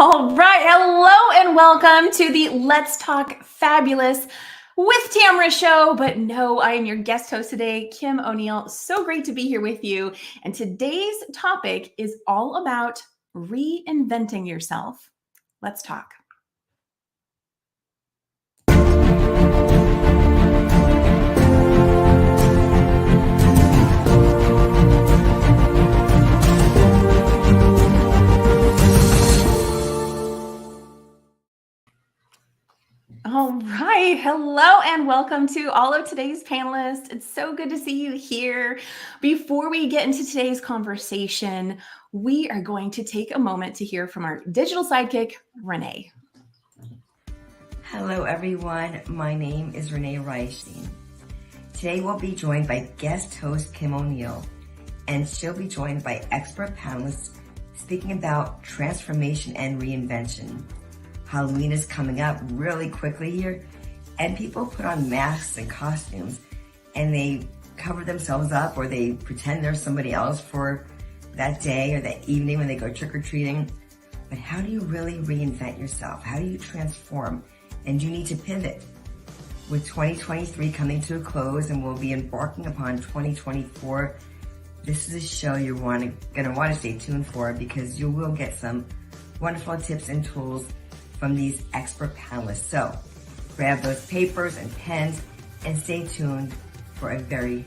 All right. Hello and welcome to the Let's Talk Fabulous with Tamara show. But no, I am your guest host today, Kim O'Neill. So great to be here with you. And today's topic is all about reinventing yourself. Let's talk. All right. Hello and welcome to all of today's panelists. It's so good to see you here. Before we get into today's conversation, we are going to take a moment to hear from our digital sidekick, Renee. Hello, everyone. My name is Renee Reichstein. Today we'll be joined by guest host Kim O'Neill, and she'll be joined by expert panelists speaking about transformation and reinvention. Halloween is coming up really quickly here, and people put on masks and costumes, and they cover themselves up or they pretend they're somebody else for that day or that evening when they go trick-or-treating. But how do you really reinvent yourself? How do you transform? And you need to pivot. With 2023 coming to a close and we'll be embarking upon 2024, this is a show you're going to want to stay tuned for, because you will get some wonderful tips and tools from these expert panelists. So grab those papers and pens and stay tuned for a very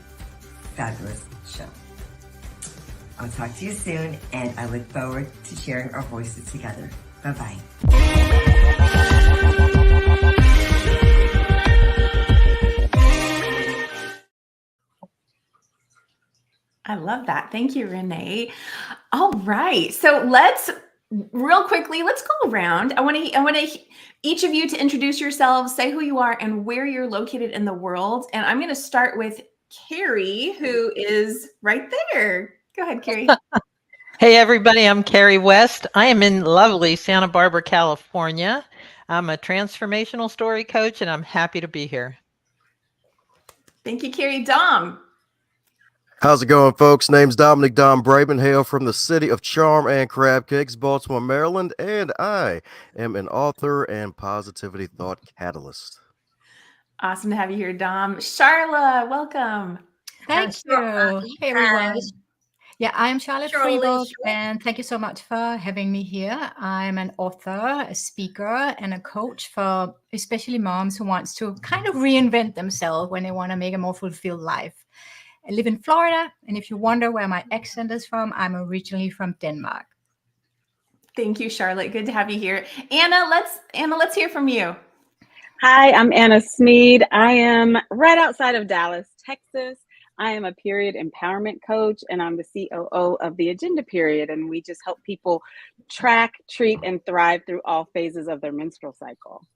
fabulous show. I'll talk to you soon, and I look forward to sharing our voices together. Bye-bye. I love that. Thank you, Renee. All right. So let's real quickly, let's go around. I want to each of you to introduce yourselves, say who you are and where you're located in the world. And I'm going to start with Carrie, who is right there. Go ahead, Carrie. Hey, everybody. I'm Carrie West. I am in lovely Santa Barbara, California. I'm a transformational story coach, and I'm happy to be here. Thank you, Carrie. Dom. How's it going, folks? Name's Dominique Brightmon, hail from the city of charm and crab cakes, Baltimore, Maryland, and I am an author and positivity thought catalyst. Awesome to have you here, Dom. Sharla, welcome. Thank you. Hey, everyone. Yeah, I'm Sharla Friborg, and thank you so much for having me here. I'm an author, a speaker, and a coach for especially moms who wants to kind of reinvent themselves when they want to make a more fulfilled life. I live in Florida, and if you wonder where my accent is from, I'm originally from Denmark. Thank you, Charlotte. Good to have you here. Anna, let's hear from you. Hi, I'm Anna Sneed. I am right outside of Dallas, Texas. I am a period empowerment coach, and I'm the COO of the Agenda Period, and we just help people track, treat, and thrive through all phases of their menstrual cycle.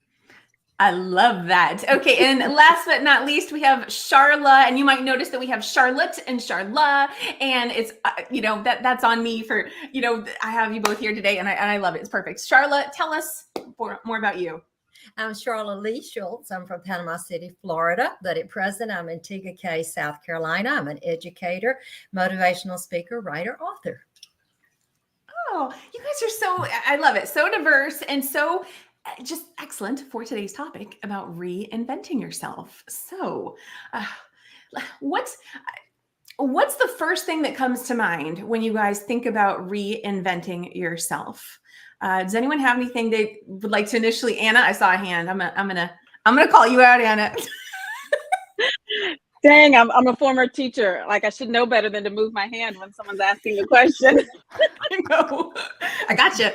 I love that. Okay, and last but not least, we have Sharla, and you might notice that we have Charlotte and Sharla, and it's that's on me for I have you both here today, and I love it. It's perfect. Sharla, tell us more about you. I'm Sharla Shults. I'm from Panama City, Florida, but at present I'm in Tega Cay, South Carolina. I'm an educator, motivational speaker, writer, author. Oh, you guys are I love it. So diverse and so just excellent for today's topic about reinventing yourself. So what's the first thing that comes to mind when you guys think about reinventing yourself? Does anyone have anything they would like to initially? Anna, I saw a hand. I'm gonna call you out, Anna. Dang, I'm a former teacher. Like, I should know better than to move my hand when someone's asking the question. I know. I gotcha.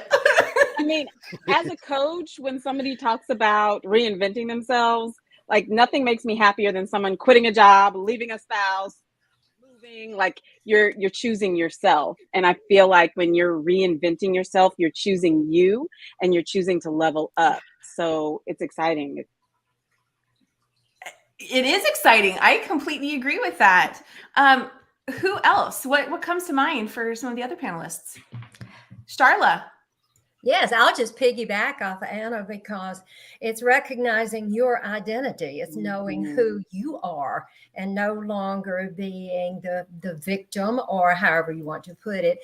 I mean, as a coach, when somebody talks about reinventing themselves, like, nothing makes me happier than someone quitting a job, leaving a spouse, moving. Like, you're choosing yourself. And I feel like when you're reinventing yourself, you're choosing you and you're choosing to level up. So it's exciting. It is exciting. I completely agree with that. Who else? What comes to mind for some of the other panelists? Sharla. Yes, I'll just piggyback off of Anna because it's recognizing your identity. It's knowing who you are and no longer being the victim, or however you want to put it,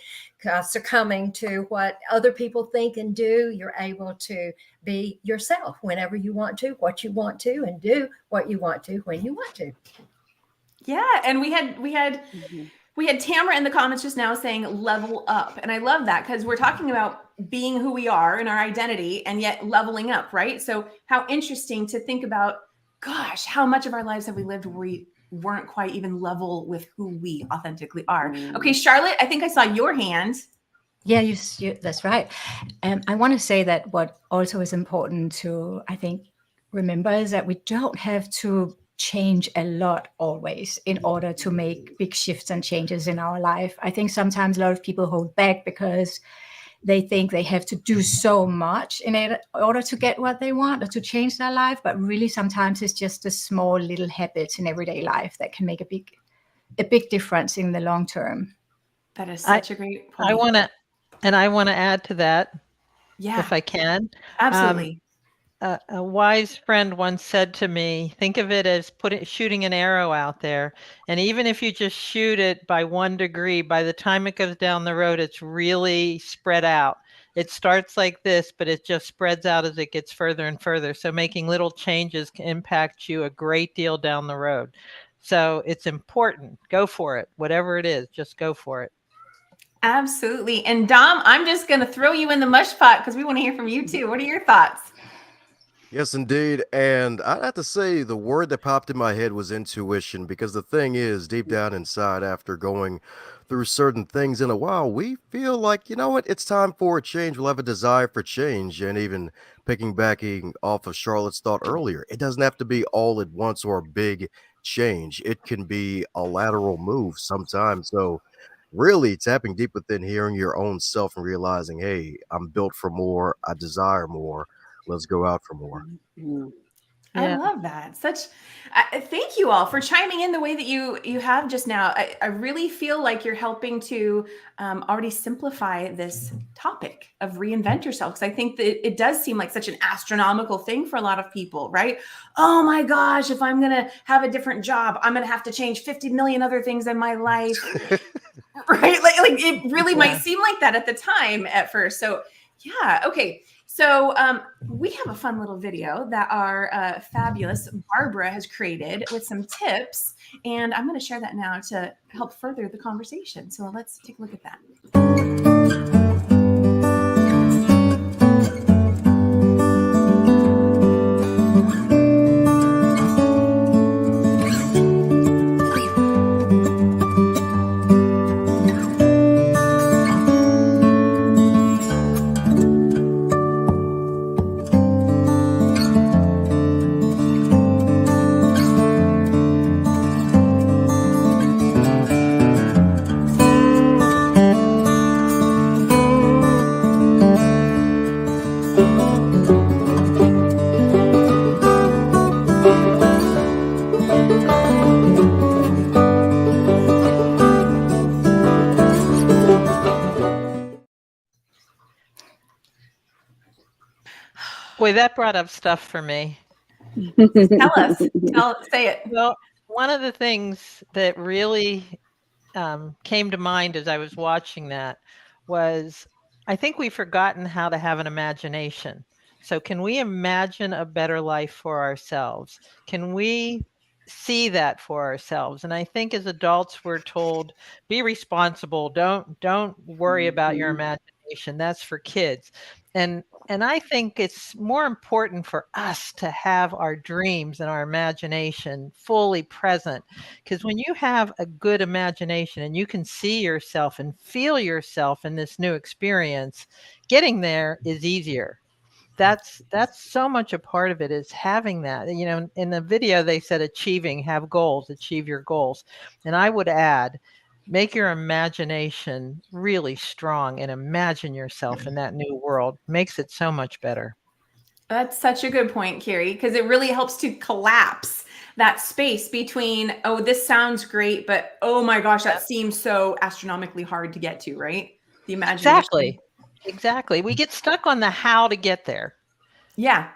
succumbing to what other people think and do. You're able to be yourself whenever you want to, what you want to, and do what you want to when you want to. Yeah, and we had Tamara in the comments just now saying level up. And I love that because we're talking about being who we are and our identity and yet leveling up, right? So how interesting to think about, gosh, how much of our lives have we lived where we weren't quite even level with who we authentically are. Okay, Charlotte, I think I saw your hand. Yeah, that's right. I want to say that what also is important to, I think, remember is that we don't have to change a lot always in order to make big shifts and changes in our life. I think sometimes a lot of people hold back because they think they have to do so much in order to get what they want or to change their life. But really, sometimes it's just the small little habits in everyday life that can make a big difference in the long term. That is such a great point. I want to add to that, yeah, if I can. Absolutely. A wise friend once said to me, think of it as shooting an arrow out there. And even if you just shoot it by 1 degree, by the time it goes down the road, it's really spread out. It starts like this, but it just spreads out as it gets further and further. So making little changes can impact you a great deal down the road. So it's important. Go for it. Whatever it is, just go for it. Absolutely. And Dom, I'm just going to throw you in the mush pot because we want to hear from you too. What are your thoughts? Yes, indeed. And I'd have to say the word that popped in my head was intuition, because the thing is, deep down inside, after going through certain things in a while, we feel like, you know what, it's time for a change. We'll have a desire for change. And even backing off of Charlotte's thought earlier, it doesn't have to be all at once or a big change. It can be a lateral move sometimes. So really tapping deep within, hearing your own self and realizing, hey, I'm built for more. I desire more. Let's go out for more. I love that. Thank you all for chiming in the way that you have just now. I really feel like you're helping to already simplify this topic of reinvent yourself. Because I think that it does seem like such an astronomical thing for a lot of people, right? Oh my gosh, if I'm going to have a different job, I'm going to have to change 50 million other things in my life. Right? Like it really might seem like that at the time at first. So yeah. Okay. So we have a fun little video that our fabulous Barbara has created with some tips, and I'm going to share that now to help further the conversation. So let's take a look at that. Boy, that brought up stuff for me. Tell us. Say it. Well, one of the things that really came to mind as I was watching that was, I think we've forgotten how to have an imagination. So can we imagine a better life for ourselves? Can we see that for ourselves? And I think as adults, we're told, be responsible. Don't worry about your imagination. That's for kids. And I think it's more important for us to have our dreams and our imagination fully present. Because when you have a good imagination and you can see yourself and feel yourself in this new experience, getting there is easier. That's so much a part of it, is having that. You know, in the video, they said have goals, achieve your goals. And I would add, make your imagination really strong and imagine yourself in that new world. Makes it so much better. That's such a good point, Carrie, because it really helps to collapse that space between, oh, this sounds great, but oh my gosh, that seems so astronomically hard to get to, right? The imagination. Exactly. We get stuck on the how to get there. Yeah,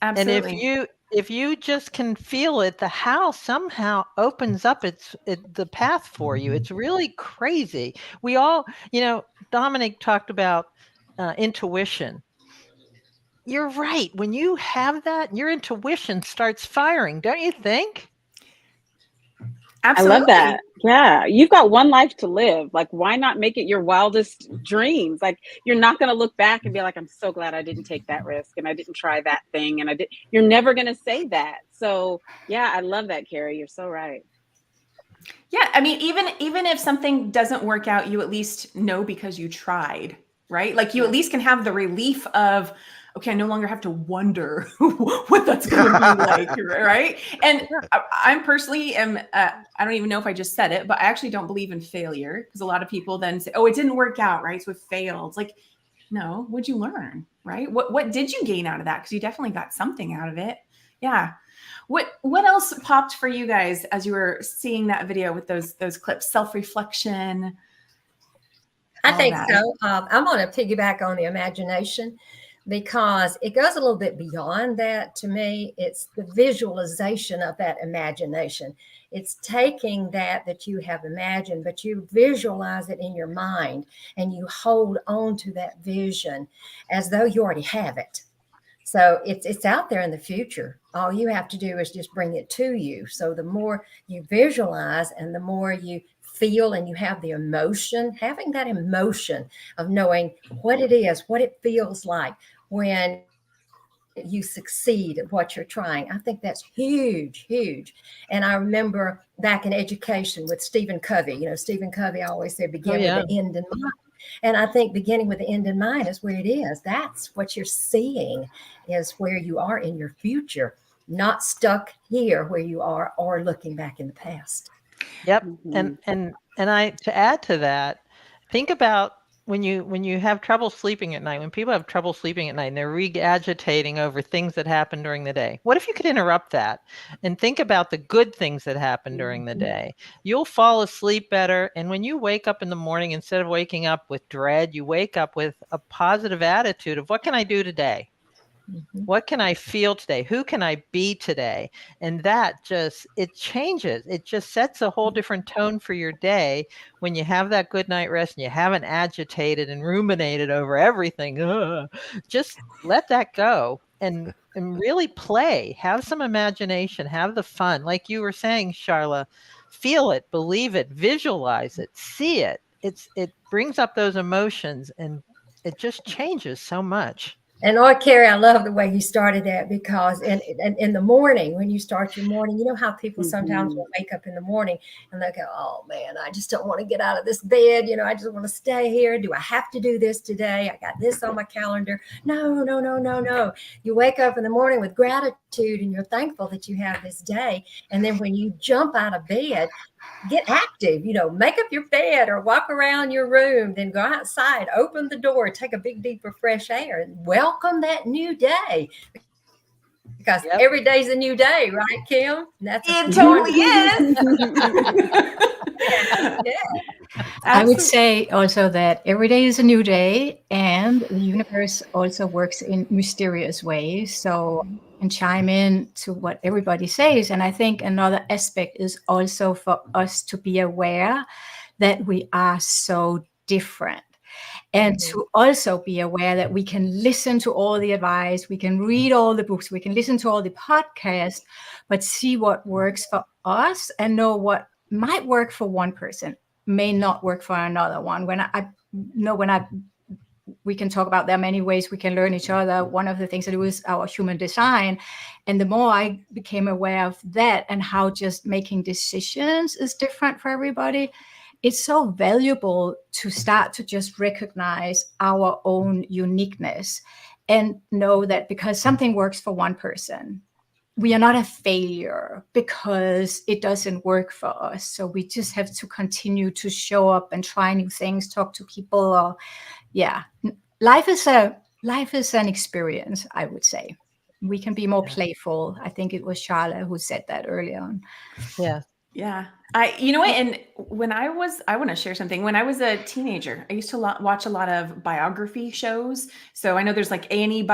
absolutely. And if you just can feel it, the how somehow opens up the path for you. It's really crazy. We all, Dominic talked about intuition. You're right. When you have that, your intuition starts firing, don't you think? Absolutely. I love that. Yeah. You've got one life to live. Like, why not make it your wildest dreams? Like, you're not going to look back and be like, I'm so glad I didn't take that risk and I didn't try that thing. And you're never going to say that. So, yeah, I love that, Carrie. You're so right. Yeah. I mean, even if something doesn't work out, you at least know because you tried, right? Like you at least can have the relief of, okay, I no longer have to wonder what that's going to be like, right? And I'm personally I don't even know if I just said it, but I actually don't believe in failure, because a lot of people then say, oh, it didn't work out, right? So it failed. Like, no, what'd you learn, right? What did you gain out of that? Because you definitely got something out of it. Yeah. What else popped for you guys as you were seeing that video with those clips? Self-reflection. I think so. I'm going to piggyback on the imagination, because it goes a little bit beyond that. To me, it's the visualization of that imagination. It's taking that you have imagined, but you visualize it in your mind and you hold on to that vision as though you already have it. So it's out there in the future. All you have to do is just bring it to you. So the more you visualize and the more you feel and you have the emotion, having that emotion of knowing what it is, what it feels like when you succeed at what you're trying. I think that's huge, huge. And I remember back in education with Stephen Covey, Stephen Covey always said, begin with the end in mind. And I think beginning with the end in mind is where it is. That's what you're seeing, is where you are in your future, not stuck here where you are or looking back in the past. Yep. And I, to add to that, think about when you have trouble sleeping at night, when people have trouble sleeping at night and they're re-agitating over things that happened during the day. What if you could interrupt that and think about the good things that happened during the day? You'll fall asleep better. And when you wake up in the morning, instead of waking up with dread, you wake up with a positive attitude of, what can I do today? What can I feel today? Who can I be today? And that it changes. It just sets a whole different tone for your day when you have that good night rest and you haven't agitated and ruminated over everything. Just let that go and really play. Have some imagination. Have the fun. Like you were saying, Sharla, feel it, believe it, visualize it, see it. It brings up those emotions and it just changes so much. And Carrie, I love the way you started that, because in the morning, when you start your morning, you know how people sometimes will wake up in the morning and they go, oh man, I just don't want to get out of this bed. I just want to stay here. Do I have to do this today? I got this on my calendar. No. You wake up in the morning with gratitude and you're thankful that you have this day. And then when you jump out of bed, get active, make up your bed or walk around your room, then go outside, open the door, take a big, deep of fresh air and welcome that new day. Because every day's a new day, right, Kim? It totally is. I would say also that every day is a new day, and the universe also works in mysterious ways. So and chime in to what everybody says. And I think another aspect is also for us to be aware that we are so different. And to also be aware that we can listen to all the advice, we can read all the books, we can listen to all the podcasts, but see what works for us and know what might work for one person may not work for another one. We can talk about there are many ways we can learn each other. One of the things I do is our human design. And the more I became aware of that and how just making decisions is different for everybody, it's so valuable to start to just recognize our own uniqueness and know that because something works for one person, we are not a failure because it doesn't work for us. So we just have to continue to show up and try new things, talk to people. Life is an experience, I would say. We can be more playful. I think it was Sharla who said that early on. Yeah. Yeah. You know what? And when I want to share something. When I was a teenager, I used to watch a lot of biography shows. So I know there's like Annie's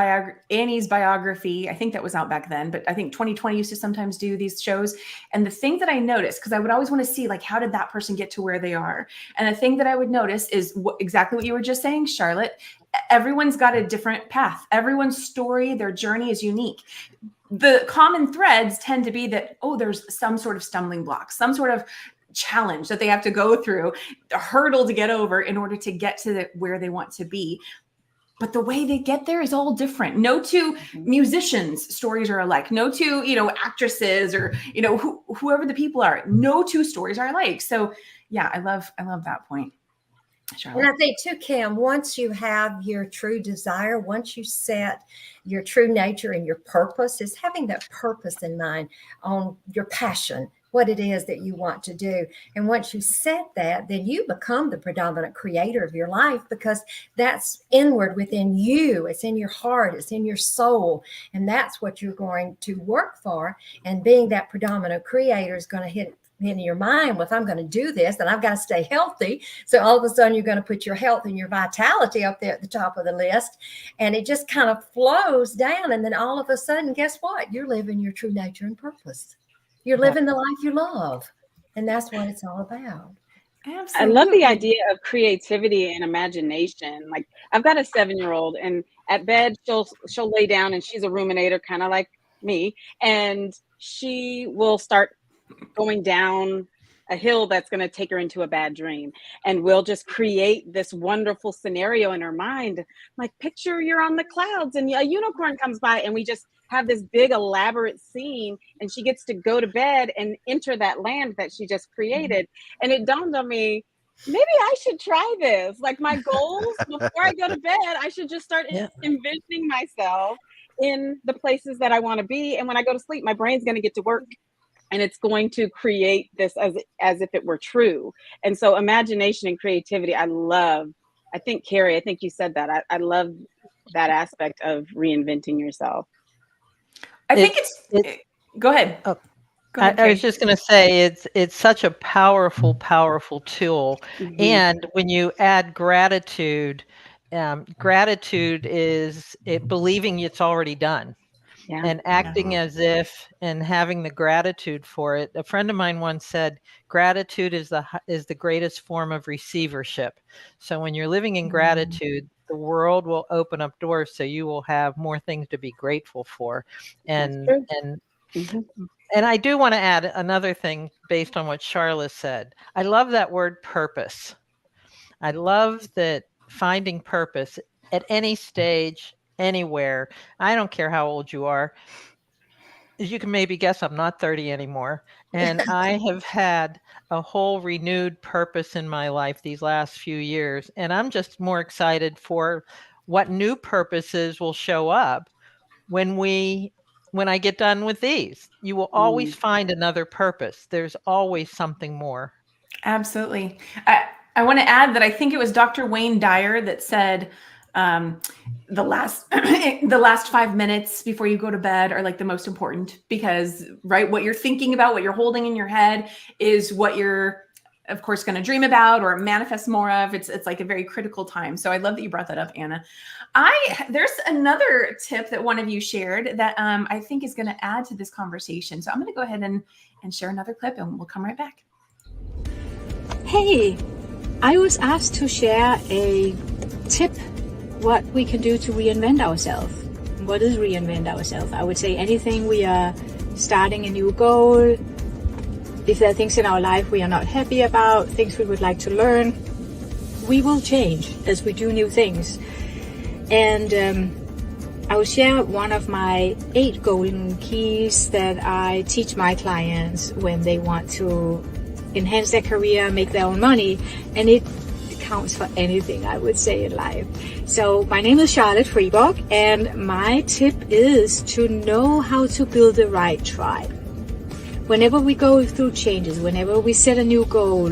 biography. I think that was out back then, but I think 2020 used to sometimes do these shows. And the thing that I noticed, because I would always want to see like, how did that person get to where they are? And the thing that I would notice is exactly what you were just saying, Charlotte. Everyone's got a different path. Everyone's story, their journey is unique. The common threads tend to be that, there's some sort of stumbling block, some sort of challenge that they have to go through, a hurdle to get over in order to get to where they want to be. But the way they get there is all different. No two musicians' stories are alike. No two, actresses or, whoever the people are, no two stories are alike. So yeah, I love that point. Charlotte. And I think too, Kim, once you have your true desire, once you set your true nature and your purpose, is having that purpose in mind on your passion, what it is that you want to do. And once you set that, then you become the predominant creator of your life, because that's inward within you. It's in your heart. It's in your soul. And that's what you're going to work for. And being that predominant creator is going to hit in your mind with, I'm going to do this and I've got to stay healthy. So all of a sudden you're going to put your health and your vitality up there at the top of the list, and it just kind of flows down. And then all of a sudden, guess what? You're living your true nature and purpose. You're living the life you love. And that's what it's all about. Absolutely. I love the idea of creativity and imagination. Like, I've got a 7-year-old, and at bed she'll lay down, and she's a ruminator, kind of like me, and she will start going down a hill that's going to take her into a bad dream, and we'll just create this wonderful scenario in her mind. Like, picture you're on the clouds and a unicorn comes by, and we just have this big elaborate scene, and she gets to go to bed and enter that land that she just created. And it dawned on me, maybe I should try this. Like, my goals before I go to bed, I should just start envisioning myself in the places that I want to be. And when I go to sleep, my brain's going to get to work, and it's going to create this as if it were true. And so imagination and creativity, I think, Carrie, I think you said that. I love that aspect of reinventing yourself. I think go ahead. Oh, go ahead, I was just going to say, it's such a powerful tool. Mm-hmm. And when you add gratitude, gratitude is believing it's already done. Yeah. And acting as if, and having the gratitude for it. A friend of mine once said, gratitude is the greatest form of receivership. So when you're living in gratitude, the world will open up doors, so you will have more things to be grateful for. And I do want to add another thing based on what Sharla said. I love that word purpose. I love that finding purpose at any stage, anywhere. I don't care how old you are. As you can maybe guess, I'm not 30 anymore. And I have had a whole renewed purpose in my life these last few years. And I'm just more excited for what new purposes will show up when I get done with these. You will always find another purpose. There's always something more. Absolutely. I want to add that I think it was Dr. Wayne Dyer that said, the last 5 minutes before you go to bed are like the most important, because what you're thinking about, what you're holding in your head is what you're of course going to dream about or manifest more of. It's like a very critical time. So I love that you brought that up, Anna. There's another tip that one of you shared that I think is going to add to this conversation. So I'm going to go ahead and share another clip, and we'll come right back. Hey, I was asked to share a tip what we can do to reinvent ourselves. What is reinvent ourselves? I would say anything we are starting a new goal. If there are things in our life we are not happy about, things we would like to learn, we will change as we do new things. And I will share one of my 8 golden keys that I teach my clients when they want to enhance their career, make their own money, and it counts for anything, I would say, in life. So my name is Sharla Friborg, and my tip is to know how to build the right tribe. Whenever we go through changes, whenever we set a new goal,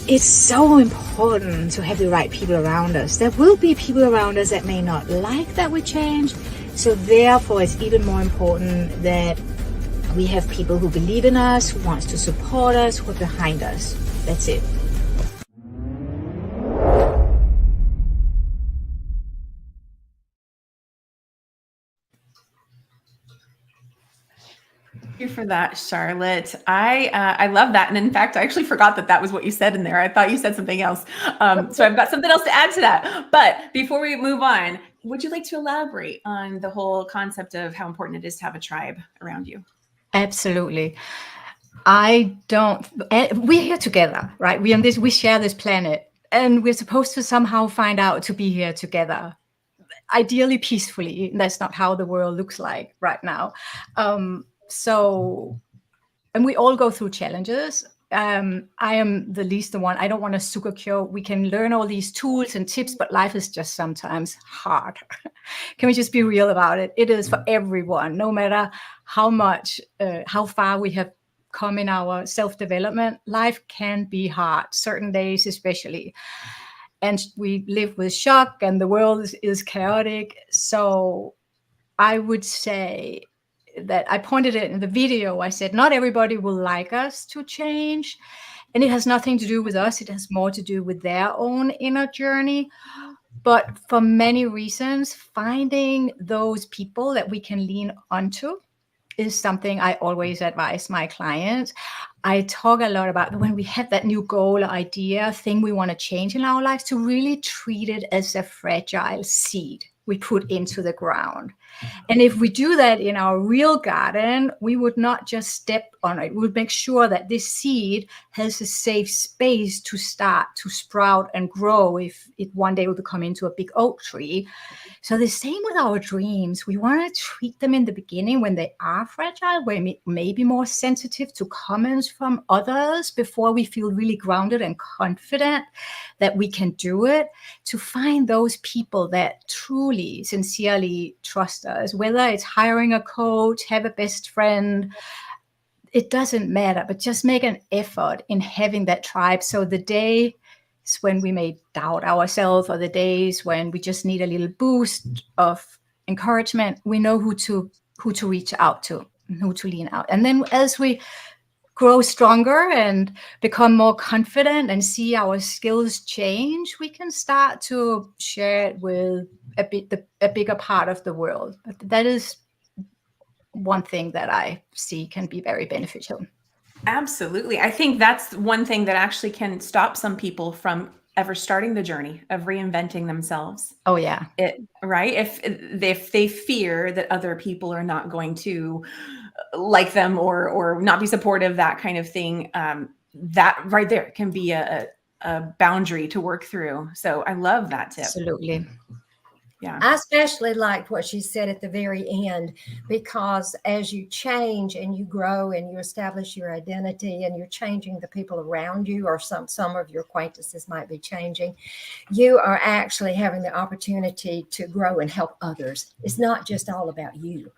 it's so important to have the right people around us. There will be people around us that may not like that we change. So therefore, it's even more important that We have people who believe in us, who wants to support us, who are behind us. That's it. Thank you for that, Charlotte. I love that, and in fact, I actually forgot that was what you said in there. I thought you said something else. So I've got something else to add to that. But before we move on, would you like to elaborate on the whole concept of how important it is to have a tribe around you? Absolutely. We're here together, right? We share this planet, and we're supposed to somehow find out to be here together, ideally peacefully. That's not how the world looks like right now. And we all go through challenges. I am the least the one. I don't want to sugar cure. We can learn all these tools and tips, but life is just sometimes hard. Can we just be real about it? It is for everyone, no matter how much, how far we have come in our self-development. Life can be hard, certain days especially. And we live with shock, and the world is chaotic. So I would say that I pointed it in the video. I said, not everybody will like us to change. And it has nothing to do with us. It has more to do with their own inner journey. But for many reasons, finding those people that we can lean onto is something I always advise my clients. I talk a lot about when we have that new goal, idea, thing we want to change in our lives, to really treat it as a fragile seed we put into the ground. And if we do that in our real garden, we would not just step on it. We would make sure that this seed has a safe space to start to sprout and grow if it one day will become into a big oak tree. So the same with our dreams. We want to treat them in the beginning when they are fragile, where we may be more sensitive to comments from others before we feel really grounded and confident that we can do it, to find those people that truly, sincerely trust us, whether it's hiring a coach, have a best friend, it doesn't matter, but just make an effort in having that tribe. So the days when we may doubt ourselves, or the days when we just need a little boost of encouragement, we know who to reach out to and who to lean out. And then as we grow stronger and become more confident and see our skills change, we can start to share it with a bigger part of the world. But that is one thing that I see can be very beneficial. Absolutely. I think that's one thing that actually can stop some people from ever starting the journey of reinventing themselves. Oh, yeah. Right? If they fear that other people are not going to like them or not be supportive, that kind of thing, that right there can be a boundary to work through. So I love that tip. Absolutely. Yeah. I especially liked what she said at the very end, because as you change and you grow and you establish your identity and you're changing the people around you, or some of your acquaintances might be changing, you are actually having the opportunity to grow and help others. It's not just all about you.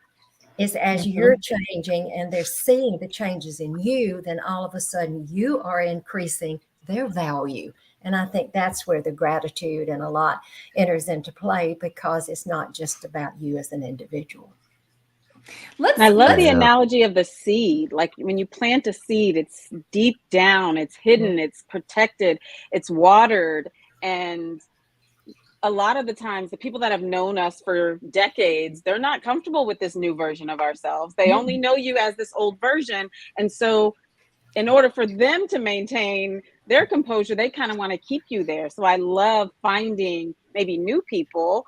It's as you're changing and they're seeing the changes in you, then all of a sudden you are increasing their value. And I think that's where the gratitude and a lot enters into play, because it's not just about you as an individual. I love the analogy of the seed. Like when you plant a seed, it's deep down, it's hidden, it's protected, it's watered. And a lot of the times, the people that have known us for decades, they're not comfortable with this new version of ourselves. They only know you as this old version. And so in order for them to maintain their composure, they kind of want to keep you there. So I love finding maybe new people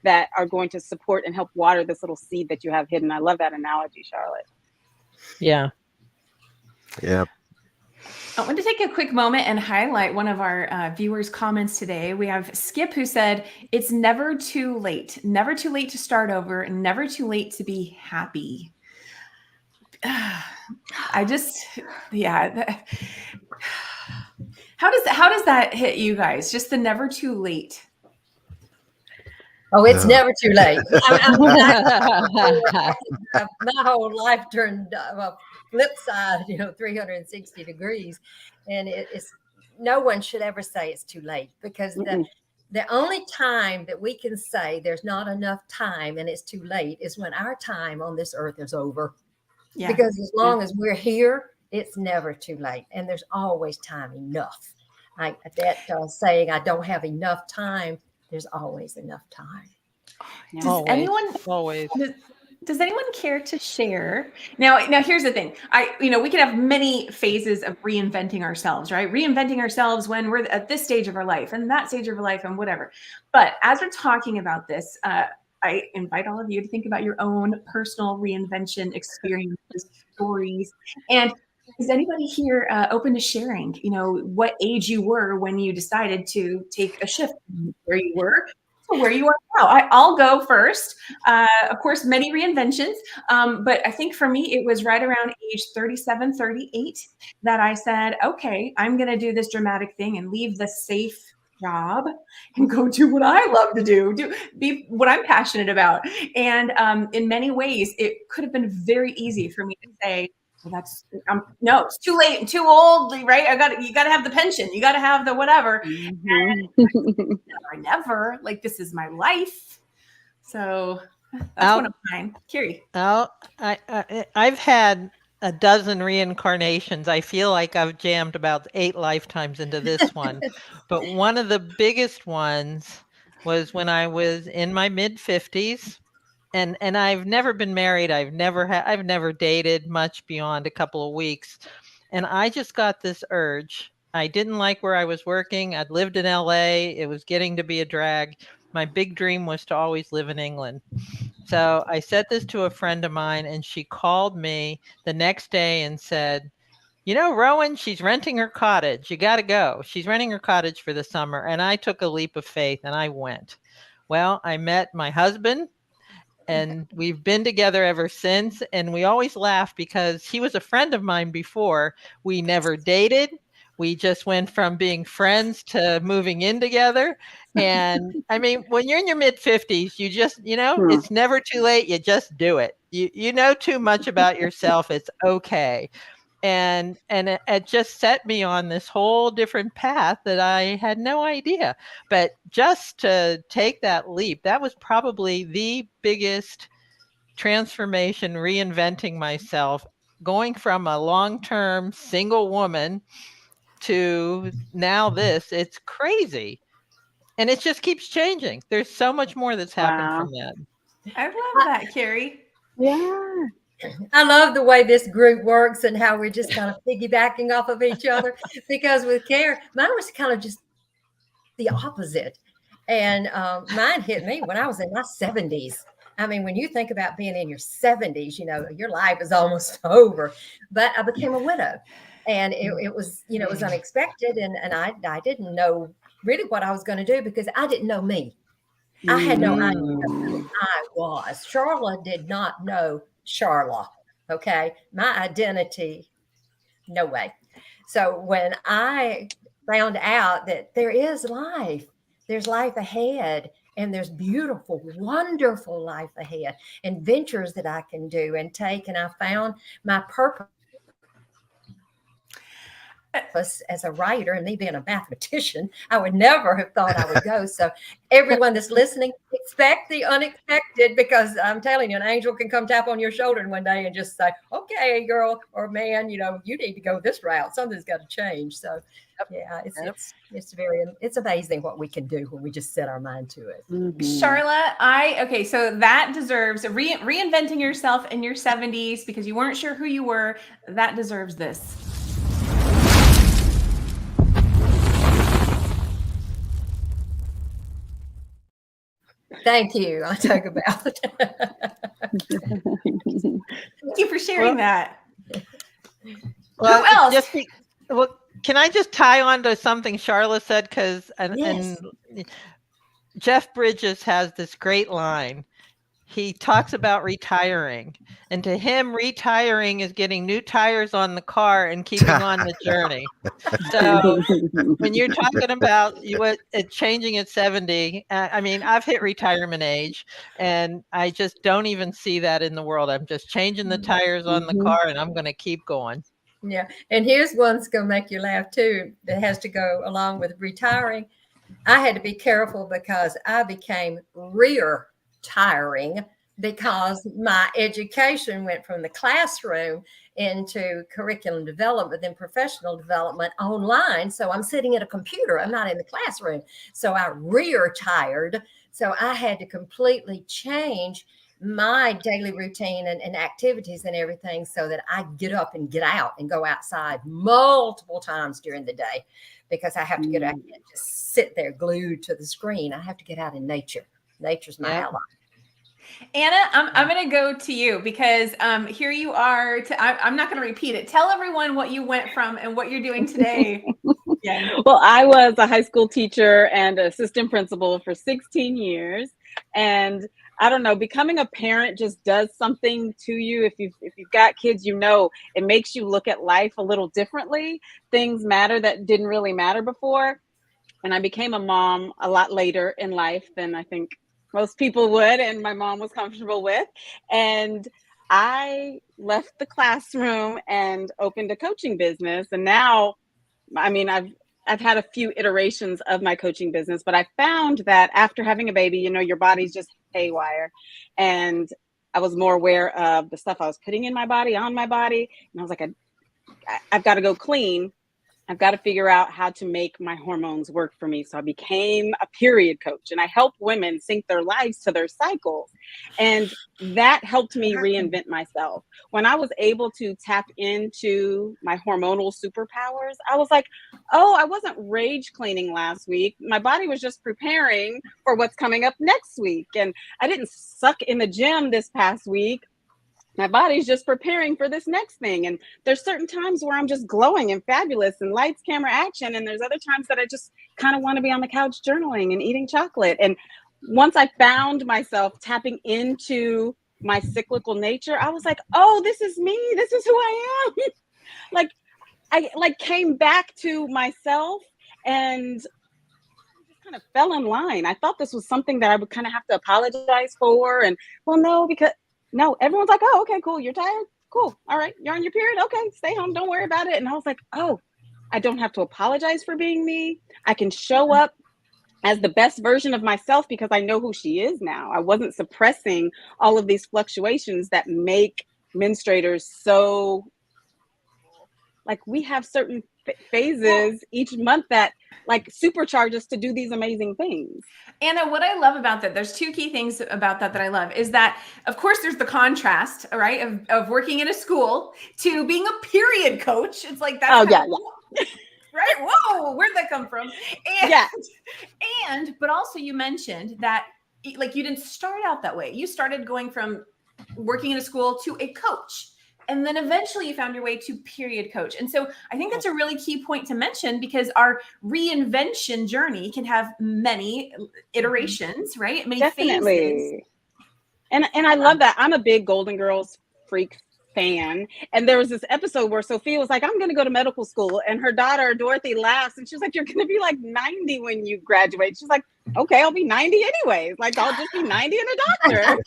that are going to support and help water this little seed that you have hidden. I love that analogy, Charlotte. Yeah. Yeah. I want to take a quick moment and highlight one of our viewers' comments today. We have Skip, who said, it's never too late to start over, and never too late to be happy. How does that hit you guys? Just the never too late. Oh, it's never too late. My whole life turned flip side, 360 degrees. And it's no one should ever say it's too late, because the only time that we can say there's not enough time and it's too late is when our time on this earth is over. Yeah. Because as long as we're here, it's never too late. And there's always time enough. That saying, I don't have enough time, there's always enough time. Does anyone care to share? Now here's the thing. We can have many phases of reinventing ourselves, right? Reinventing ourselves when we're at this stage of our life and that stage of our life and whatever. But as we're talking about this, I invite all of you to think about your own personal reinvention experiences, stories. And is anybody here open to sharing, what age you were when you decided to take a shift from where you were to where you are now? I'll go first. Of course, many reinventions. But I think for me, it was right around age 37, 38 that I said, okay, I'm going to do this dramatic thing and leave the safe job and go do what I love to do, be what I'm passionate about. And in many ways, it could have been very easy for me to say, well, no, it's too late and too old, right? You got to have the pension. You got to have the whatever. And I never, this is my life. So that's one of mine. Carrie. I've had a dozen reincarnations. I feel like I've jammed about 8 lifetimes into this one. But one of the biggest ones was when I was in my mid-50s. And I've never been married. I've never dated much beyond a couple of weeks. And I just got this urge. I didn't like where I was working. I'd lived in LA. It was getting to be a drag. My big dream was to always live in England. So I said this to a friend of mine, and she called me the next day and said, Rowan, she's renting her cottage. You got to go. She's renting her cottage for the summer. And I took a leap of faith and I went. Well, I met my husband. And we've been together ever since. And we always laugh because he was a friend of mine before. We never dated. We just went from being friends to moving in together. And I mean, when you're in your mid-50s, you just, it's never too late. You just do it. You know too much about yourself. It's okay. And it just set me on this whole different path that I had no idea. But just to take that leap, that was probably the biggest transformation, reinventing myself, going from a long-term single woman to now this. It's crazy. And it just keeps changing. There's so much more that's happened from that. I love that, Carrie. Yeah. I love the way this group works and how we're just kind of piggybacking off of each other, because with Carrie, mine was kind of just the opposite. And mine hit me when I was in my 70s. I mean, when you think about being in your 70s, your life is almost over. But I became a widow, and it was, it was unexpected. And I didn't know really what I was going to do because I didn't know me. I had no idea who I was. Sharla did not know Sharla. Okay. My identity, no way. So when I found out that there is life, there's life ahead, and there's beautiful, wonderful life ahead, and ventures that I can do and take. And I found my purpose as a writer, and me being a mathematician, I would never have thought I would go. So everyone that's listening, expect the unexpected, because I'm telling you, an angel can come tap on your shoulder one day and just say, okay, girl or man, you need to go this route. Something's got to change. So yeah, it's amazing what we can do when we just set our mind to it. Sharla, so that deserves reinventing yourself in your 70s because you weren't sure who you were. That deserves this. Thank you. I'll talk about it. Thank you for sharing that. Well, who else? Can I just tie on to something Sharla said? Because and Jeff Bridges has this great line. He talks about retiring, and to him, retiring is getting new tires on the car and keeping on the journey. So when you're talking about changing at 70, I mean, I've hit retirement age, and I just don't even see that in the world. I'm just changing the tires on the car, and I'm going to keep going. Yeah. And here's one that's going to make you laugh too, that has to go along with retiring. I had to be careful because I became rear tiring because my education went from the classroom into curriculum development, then professional development online. So I'm sitting at a computer. I'm not in the classroom. So I retired. So I had to completely change my daily routine and activities and everything so that I get up and get out and go outside multiple times during the day, because I have to get out and just sit there glued to the screen. I have to get out in nature. Nature's my ally. Anna, I'm going to go to you, because here you are. I'm not going to repeat it. Tell everyone what you went from and what you're doing today. Well, I was a high school teacher and assistant principal for 16 years. And I don't know, becoming a parent just does something to you. If you've got kids, you know, it makes you look at life a little differently. Things matter that didn't really matter before. And I became a mom a lot later in life than I think most people would, and my mom was comfortable with. And I left the classroom and opened a coaching business. And now, I mean, I've had a few iterations of my coaching business, but I found that after having a baby, you know, your body's just haywire. And I was more aware of the stuff I was putting in my body, on my body. And I was like, I've got to go clean. I've got to figure out how to make my hormones work for me. So I became a period coach, and I help women sync their lives to their cycles. And that helped me reinvent myself. When I was able to tap into my hormonal superpowers, I was like, oh, I wasn't rage cleaning last week. My body was just preparing for what's coming up next week. And I didn't suck in the gym this past week. My body's just preparing for this next thing. And there's certain times where I'm just glowing and fabulous and lights, camera, action. And there's other times that I just kind of want to be on the couch journaling and eating chocolate. And once I found myself tapping into my cyclical nature, I was like, oh, this is me. This is who I am. I came back to myself and just kind of fell in line. I thought this was something that I would kind of have to apologize for. And well, no, everyone's like, oh, okay, cool. You're tired? Cool. All right. You're on your period? Okay. Stay home. Don't worry about it. And I was like, oh, I don't have to apologize for being me. I can show up as the best version of myself because I know who she is now. I wasn't suppressing all of these fluctuations that make menstruators so, like, we have certain phases each month that like supercharge us to do these amazing things. Anna, what I love about that, there's two key things about that I love, is that, of course, there's the contrast, right, of working in a school to being a period coach. It's like, that's right? Whoa, where'd that come from? But also you mentioned that, like, you didn't start out that way. You started going from working in a school to a coach. And then eventually you found your way to period coach. And so I think that's a really key point to mention, because our reinvention journey can have many iterations, right? Many phases. And I love that. I'm a big Golden Girls freak fan. And there was this episode where Sophia was like, I'm going to go to medical school. And her daughter, Dorothy, laughs. And she's like, you're going to be like 90 when you graduate. She's like, okay, I'll be 90 anyways. Like, I'll just be 90 and a doctor.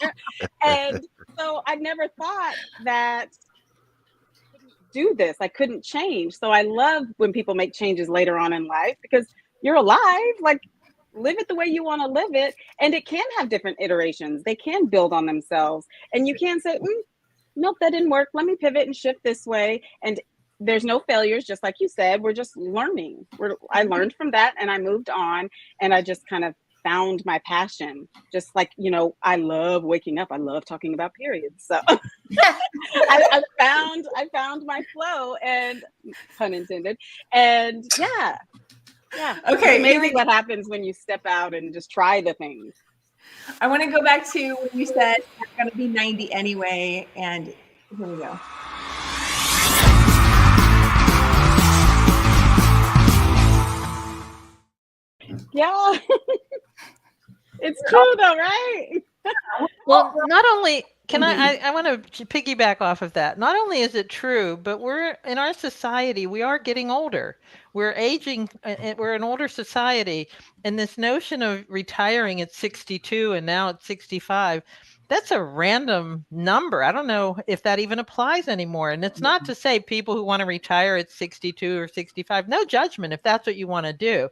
And so I never thought that do this. I couldn't change. So I love when people make changes later on in life, because you're alive, like, live it the way you want to live it. And it can have different iterations. They can build on themselves. And you can say, nope, that didn't work. Let me pivot and shift this way. And there's no failures, just like you said. We're just learning. I learned from that and I moved on, and I just kind of found my passion. Just like, you know, I love waking up. I love talking about periods. So I found my flow, and pun intended. And yeah. Okay. It's amazing what happens when you step out and just try the things. I want to go back to when you said I'm going to be 90 anyway. And here we go. Yeah. It's true though, right? Well, not only can I want to piggyback off of that. Not only is it true, but we're in our society, we are getting older. We're aging. We're an older society. And this notion of retiring at 62 and now at 65 that's a random number. I don't know if that even applies anymore. And it's not to say people who want to retire at 62 or 65, no judgment if that's what you want to do.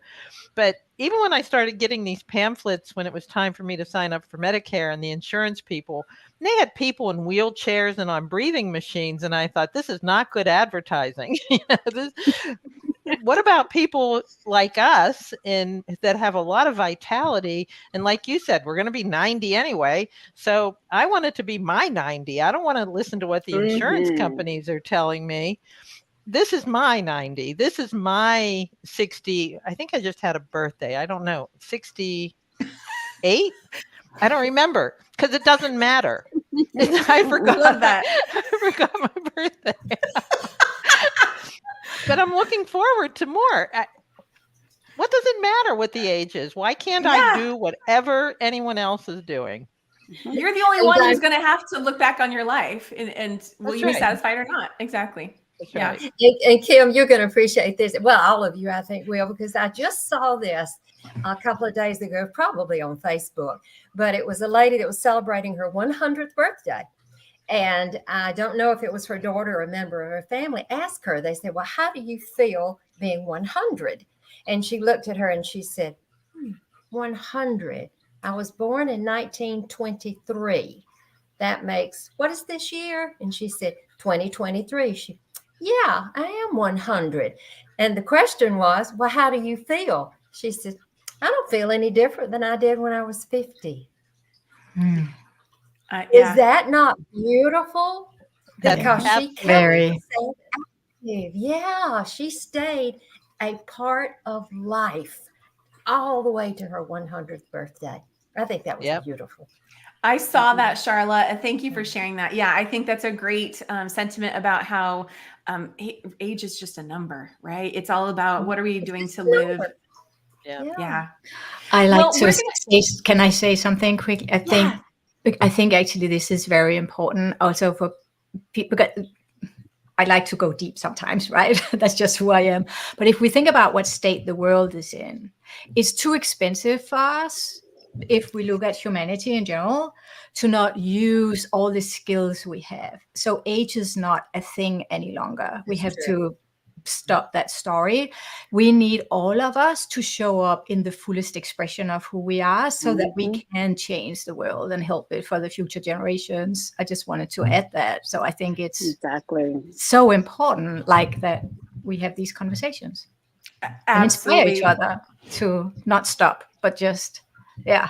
But even when I started getting these pamphlets, when it was time for me to sign up for Medicare and the insurance people, they had people in wheelchairs and on breathing machines. And I thought, this is not good advertising. What about people like us that have a lot of vitality? And like you said, we're going to be 90 anyway. So I want it to be my 90. I don't want to listen to what the insurance companies are telling me. This is my 90. This is my 60. I think I just had a birthday. I don't know. 68? I don't remember because it doesn't matter. I forgot that. I forgot my birthday. But I'm looking forward to more. What does it matter what the age is? Why can't I do whatever anyone else is doing? You're the only one who's going to have to look back on your life and will you be satisfied or not? Exactly. Right. And Kim, you're going to appreciate this. Well, all of you, I think, will, because I just saw this a couple of days ago, probably on Facebook. But it was a lady that was celebrating her 100th birthday. And I don't know if it was her daughter or a member of her family asked her, they said, well, how do you feel being 100? And she looked at her and she said, 100. I was born in 1923. That makes, what is this year? And she said, 2023. Yeah, I am 100. And the question was, well, how do you feel? She said, I don't feel any different than I did when I was 50. Is that not beautiful? Because she kept very active. Yeah, she stayed a part of life all the way to her 100th birthday. I think that was beautiful. I saw that, Sharla. Thank you for sharing that. Yeah, I think that's a great sentiment about how age is just a number, right? It's all about what are we doing to live. Yeah. I like to say, can I say something quick? I think actually this is very important also for people. I like to go deep sometimes, right? That's just who I am. But if we think about what state the world is in, it's too expensive for us, if we look at humanity in general, to not use all the skills we have. So age is not a thing any longer. We have to stop that story. We need all of us to show up in the fullest expression of who we are so that we can change the world and help it for the future generations. I just wanted to add that. So I think it's so important, like that we have these conversations and inspire each other to not stop, but just, I'm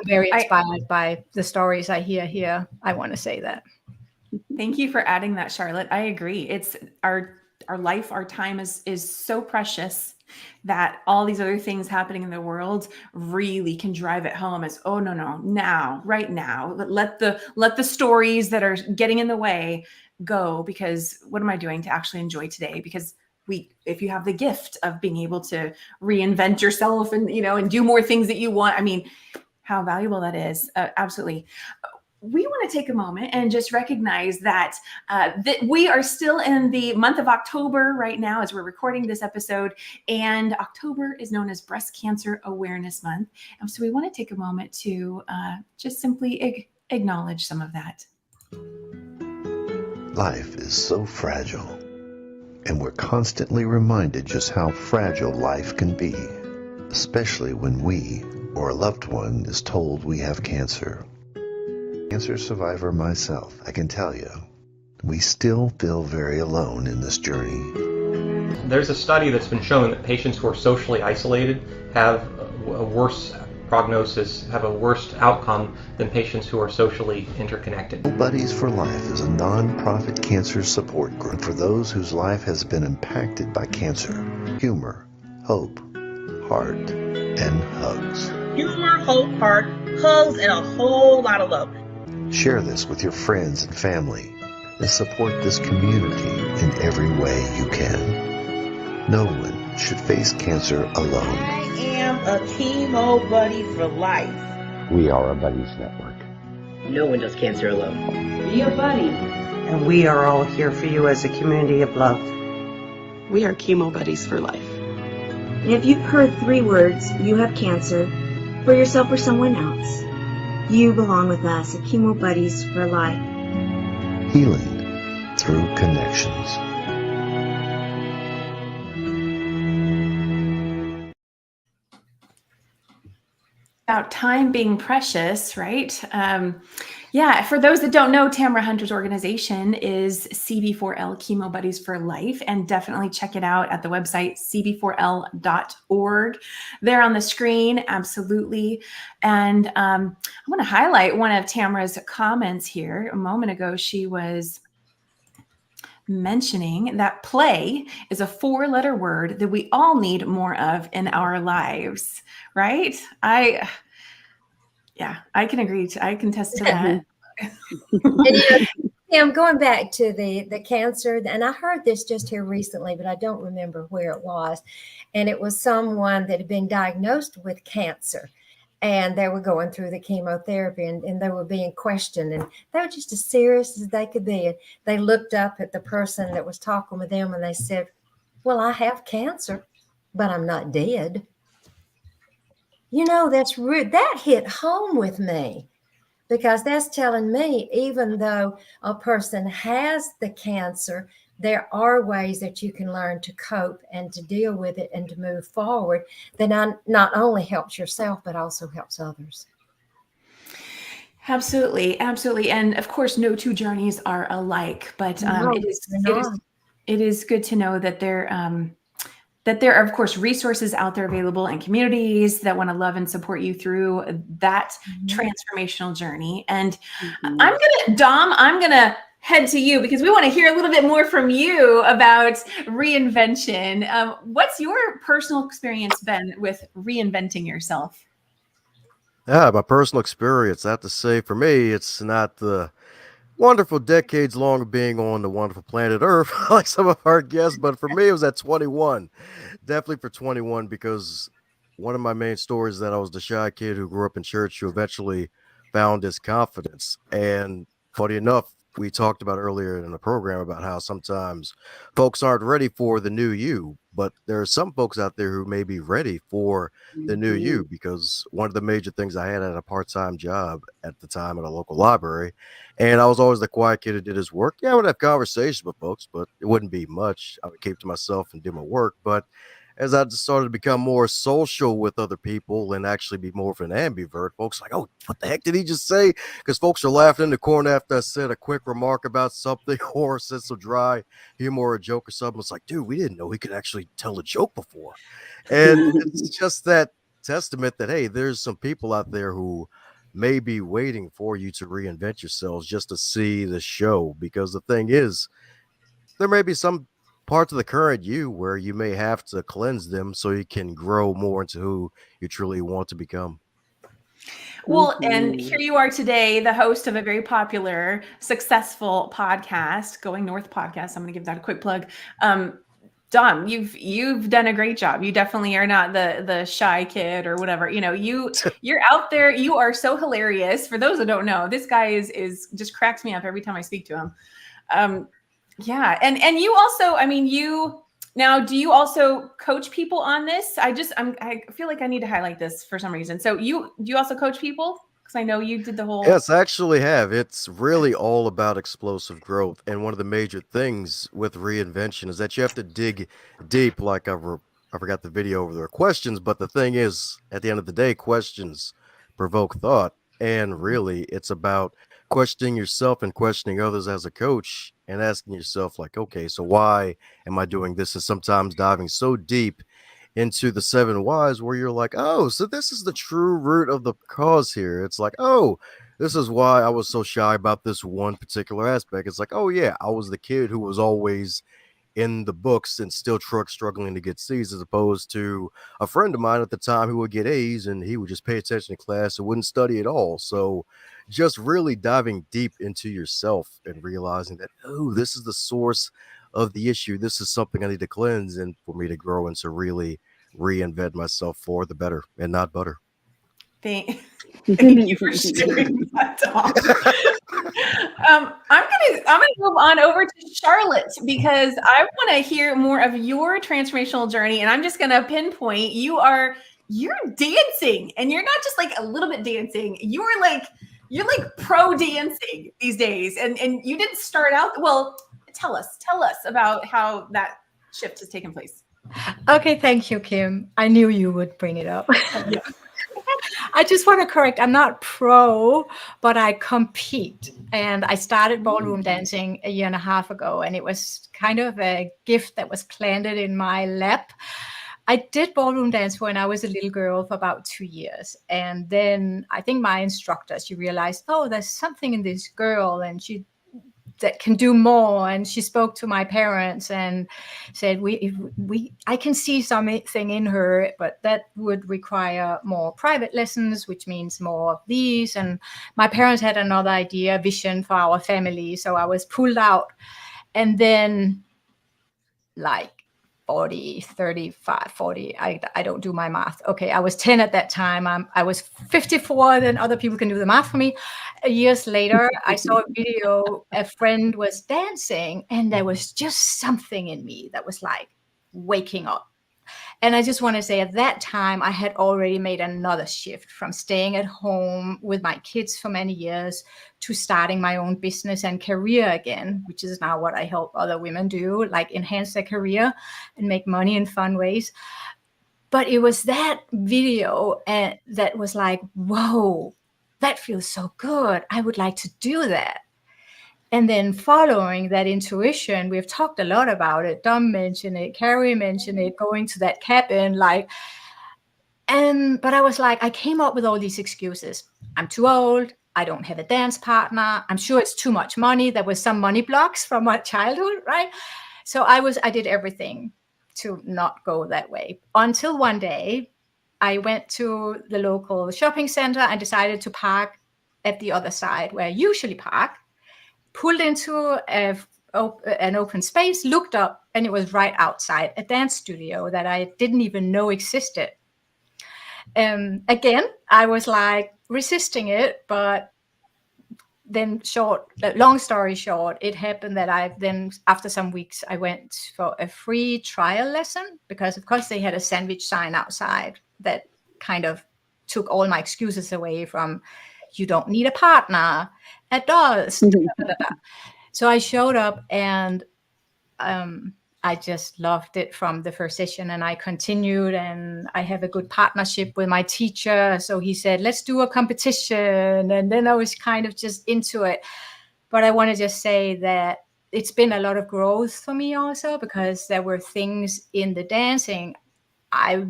very inspired by the stories I hear here. I want to say that. Thank you for adding that, Charlotte. I agree. It's our life, our time is so precious that all these other things happening in the world really can drive it home as, oh, no, now, right now, let the stories that are getting in the way go, because what am I doing to actually enjoy today? Because if you have the gift of being able to reinvent yourself and, and do more things that you want, I mean, how valuable that is. Absolutely. We want to take a moment and just recognize that that we are still in the month of October right now as we're recording this episode, and October is known as Breast Cancer Awareness Month. And so we want to take a moment to just simply acknowledge some of that. Life is so fragile, and we're constantly reminded just how fragile life can be, especially when we or a loved one is told we have cancer. Cancer survivor myself, I can tell you, we still feel very alone in this journey. There's a study that's been showing that patients who are socially isolated have a worse prognosis, have a worse outcome than patients who are socially interconnected. Buddies for Life is a non-profit cancer support group for those whose life has been impacted by cancer. Humor, hope, heart, and hugs. Humor, hope, heart, hugs, and a whole lot of love. Share this with your friends and family and support this community in every way you can. No one should face cancer alone. I am a chemo buddy for life. We are a buddies network. No one does cancer alone. Be a buddy. And we are all here for you as a community of love. We are chemo buddies for life. And if you've heard 3 words, you have cancer, for yourself or someone else, You belong with us at Chemo Buddies for Life. Healing through connections. About time being precious, right? Yeah, for those that don't know, Tamara Hunter's organization is CB4L Chemo Buddies for Life, and definitely check it out at the website cb4l.org. There on the screen, absolutely. And I want to highlight one of Tamara's comments here. A moment ago, she was mentioning that play is a 4-letter word that we all need more of in our lives, right? I can agree I can attest to that. I'm going back to the cancer, and I heard this just here recently, but I don't remember where it was. And it was someone that had been diagnosed with cancer, and they were going through the chemotherapy, and they were being questioned, and they were just as serious as they could be. And they looked up at the person that was talking with them, and they said, "Well, I have cancer, but I'm not dead." You know, that's rude. That hit home with me, because that's telling me, even though a person has the cancer, there are ways that you can learn to cope and to deal with it and to move forward that not only helps yourself, but also helps others. Absolutely. Absolutely. And of course, no two journeys are alike, but it is good to know that there are, of course, resources out there available and communities that want to love and support you through that transformational journey. And I'm going to head to you, because we want to hear a little bit more from you about reinvention. What's your personal experience been with reinventing yourself? Yeah, my personal experience, I have to say, for me, it's not the wonderful decades long of being on the wonderful planet Earth, like some of our guests, but for me, it was at 21. Definitely for 21, because one of my main stories is that I was the shy kid who grew up in church who eventually found his confidence. And funny enough, we talked about earlier in the program about how sometimes folks aren't ready for the new you, but there are some folks out there who may be ready for the new you, because one of the major things I had a part-time job at the time at a local library, and I was always the quiet kid who did his work. Yeah, I would have conversations with folks, but it wouldn't be much. I would keep to myself and do my work. But as I just started to become more social with other people and actually be more of an ambivert, folks like, "Oh, what the heck did he just say?" Because folks are laughing in the corner after I said a quick remark about something or said some dry humor or a joke or something. It's like, dude, we didn't know he could actually tell a joke before. And it's just that testament that, hey, there's some people out there who may be waiting for you to reinvent yourselves just to see the show. Because the thing is, there may be some parts of the current you where you may have to cleanse them so you can grow more into who you truly want to become. Well, and here you are today, the host of a very popular, successful podcast, Going North Podcast. I'm going to give that a quick plug. Dom, you've done a great job. You definitely are not the shy kid or whatever. You know, you're out there. You are so hilarious. For those that don't know, this guy is just cracks me up every time I speak to him. Yeah, and you also, I mean, now, do you also coach people on this? I feel like I need to highlight this for some reason. So do you also coach people? Because I know you did the whole. Yes, I actually have. It's really all about explosive growth. And one of the major things with reinvention is that you have to dig deep, like I forgot the video over there, questions. But the thing is, at the end of the day, questions provoke thought. And really, it's about questioning yourself and questioning others as a coach and asking yourself, like, okay, so why am I doing this? And sometimes diving so deep into the 7 whys where you're like, oh, so this is the true root of the cause here. It's like, oh, this is why I was so shy about this one particular aspect. It's like, oh yeah, I was the kid who was always in the books and still struggling to get C's, as opposed to a friend of mine at the time who would get A's and he would just pay attention to class and wouldn't study at all. So just really diving deep into yourself and realizing that, oh, this is the source of the issue. This is something I need to cleanse, and for me to grow and to really reinvent myself for the better and not butter. Thank you for sharing that, Tom. I'm gonna move on over to Charlotte, because I want to hear more of your transformational journey, and I'm just gonna pinpoint you're dancing, and you're not just like a little bit dancing. You are like you're like pro dancing these days, and you didn't start out well. Tell us about how that shift has taken place. Okay, thank you, Kim. I knew you would bring it up. Yeah. I just want to correct, I'm not pro, but I compete. And I started ballroom dancing a year and a half ago, and it was kind of a gift that was planted in my lap. I did ballroom dance when I was a little girl for about 2 years. And then I think my instructor, she realized, oh, there's something in this girl, and that can do more. And she spoke to my parents and said, I can see something in her, but that would require more private lessons, which means more of these. And my parents had another idea, vision for our family. So I was pulled out. And then like 40, 35, 40, I don't do my math. Okay, I was 10 at that time. I was 54, then other people can do the math for me. Years later, I saw a video, a friend was dancing, and there was just something in me that was like waking up. And I just want to say at that time, I had already made another shift from staying at home with my kids for many years to starting my own business and career again, which is now what I help other women do, like enhance their career and make money in fun ways. But it was that video that was like, whoa, that feels so good. I would like to do that. And then following that intuition, we've talked a lot about it. Dom mentioned it, Carrie mentioned it, going to that cabin, but I was like, I came up with all these excuses. I'm too old. I don't have a dance partner. I'm sure it's too much money. There was some money blocks from my childhood, right? So I did everything to not go that way until one day I went to the local shopping center and decided to park at the other side where I usually park. Pulled into an open space, looked up, and it was right outside a dance studio that I didn't even know existed. Again, I was like resisting it, but then long story short, it happened that after some weeks, I went for a free trial lesson because, of course, they had a sandwich sign outside that kind of took all my excuses away from, you don't need a partner, adults. So I showed up and I just loved it from the first session, and I continued, and I have a good partnership with my teacher. So he said, let's do a competition. And then I was kind of just into it. But I want to just say that it's been a lot of growth for me also, because there were things in the dancing. I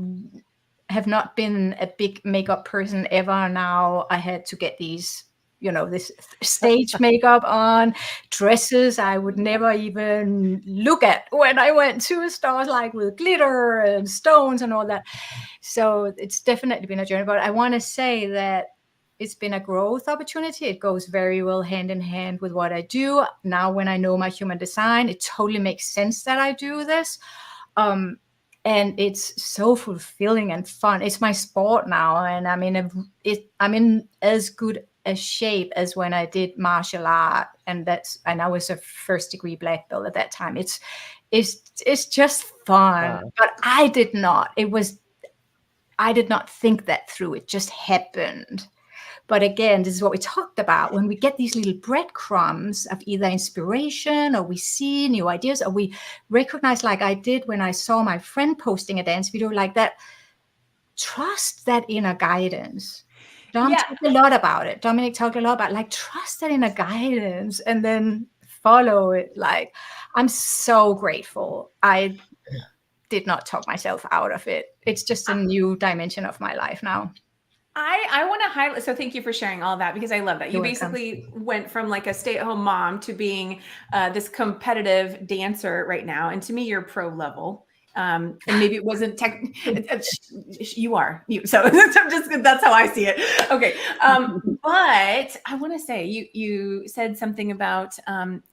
have not been a big makeup person ever. Now I had to get these, this stage makeup on, dresses I would never even look at when I went to stores, like with glitter and stones and all that. So it's definitely been a journey, but I want to say that it's been a growth opportunity. It goes very well hand in hand with what I do. Now, when I know my human design, it totally makes sense that I do this. And it's so fulfilling and fun. It's my sport now, and I'm in as good a shape as when I did martial art, and I was a first-degree black belt at that time. It's just fun. Wow. But I did not think that through. It just happened. But again, this is what we talked about. When we get these little breadcrumbs of either inspiration, or we see new ideas, or we recognize, like I did when I saw my friend posting a dance video like that, trust that inner guidance. Talked a lot about it. Dominique talked a lot about, like, trust that inner guidance and then follow it. Like, I'm so grateful. I did not talk myself out of it. It's just a new dimension of my life now. I want to highlight, so thank you for sharing all that, because I love that. You basically went from like a stay-at-home mom to being this competitive dancer right now. And to me, you're pro level. And maybe it wasn't you are. So that's how I see it. Okay. But I want to say you said something about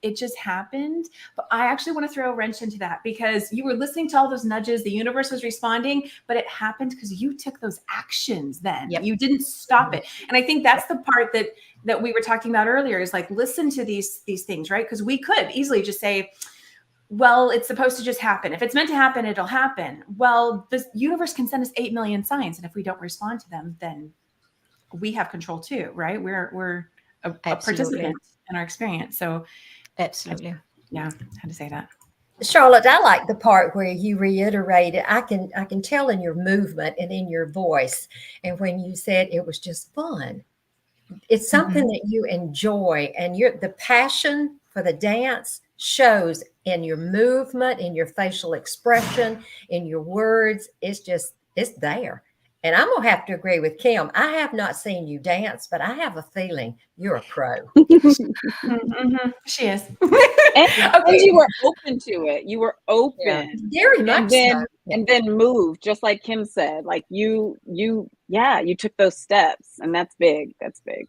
it just happened, but I actually want to throw a wrench into that, because you were listening to all those nudges, the universe was responding, but it happened because you took those actions then. Yep. You didn't stop it. And I think that's the part that we were talking about earlier, is like, listen to these things, right? Because we could easily just say, well, it's supposed to just happen. If it's meant to happen, it'll happen. Well, the universe can send us 8 million signs, and if we don't respond to them, then we have control too, right? We're a Absolutely. participant in our experience. So Absolutely. Yeah, how to say that. Charlotte, I like the part where you reiterated, I can tell in your movement and in your voice. And when you said it was just fun, it's something that you enjoy, and the passion for the dance shows in your movement, in your facial expression, in your words. It's there. And I'm going to have to agree with Kim. I have not seen you dance, but I have a feeling you're a pro. She is. And you were open to it. You were open. Very much so. And then moved, just like Kim said. Like you took those steps, and that's big. That's big.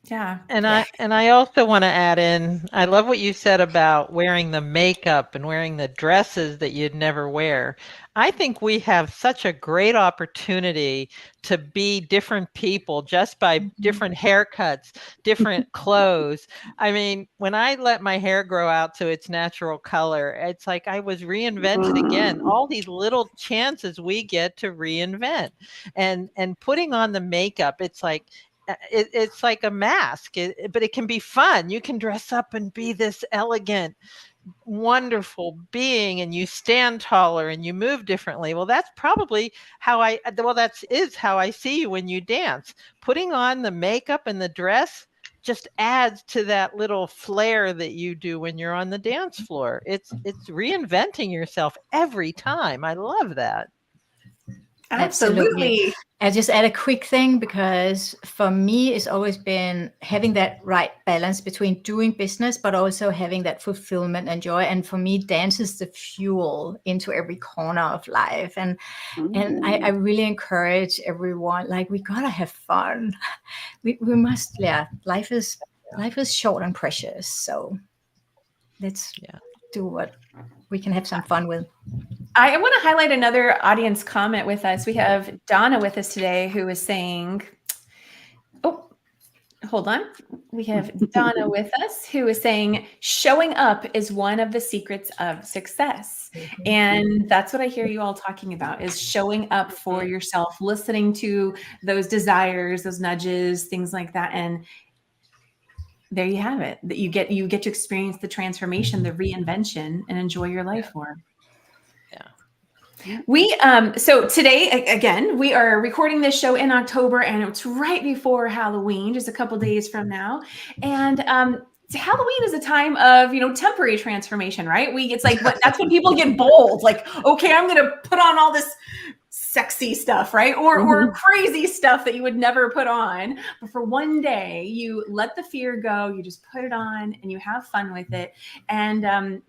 Yeah. And I also want to add in, I love what you said about wearing the makeup and wearing the dresses that you'd never wear. I think we have such a great opportunity to be different people just by different haircuts, different clothes. I mean, when I let my hair grow out to its natural color, it's like I was reinvented again. All these little chances we get to reinvent, and putting on the makeup, it's like, it's like a mask, but it can be fun. You can dress up and be this elegant, wonderful being, and you stand taller and you move differently. Well, that's probably how that is how I see you when you dance. Putting on the makeup and the dress just adds to that little flair that you do when you're on the dance floor. It's reinventing yourself every time. I love that. Absolutely. I'll just add a quick thing, because for me, it's always been having that right balance between doing business, but also having that fulfillment and joy. And for me, dance is the fuel into every corner of life. And I really encourage everyone, like, we gotta have fun. We must, life is short and precious. So let's do what we can have some fun with. I want to highlight another audience comment with us. We have Donna with us today, who is saying, oh, hold on. We have Donna with us, who is saying, showing up is one of the secrets of success. And that's what I hear you all talking about, is showing up for yourself, listening to those desires, those nudges, things like that. And there you have it. That you get to experience the transformation, the reinvention, and enjoy your life more. We so today, again, we are recording this show in October, and it's right before Halloween, just a couple days from now. And Halloween is a time of, temporary transformation, right? That's when people get bold, like, okay, I'm going to put on all this sexy stuff, right? Or crazy stuff that you would never put on. But for one day, you let the fear go, you just put it on and you have fun with it. And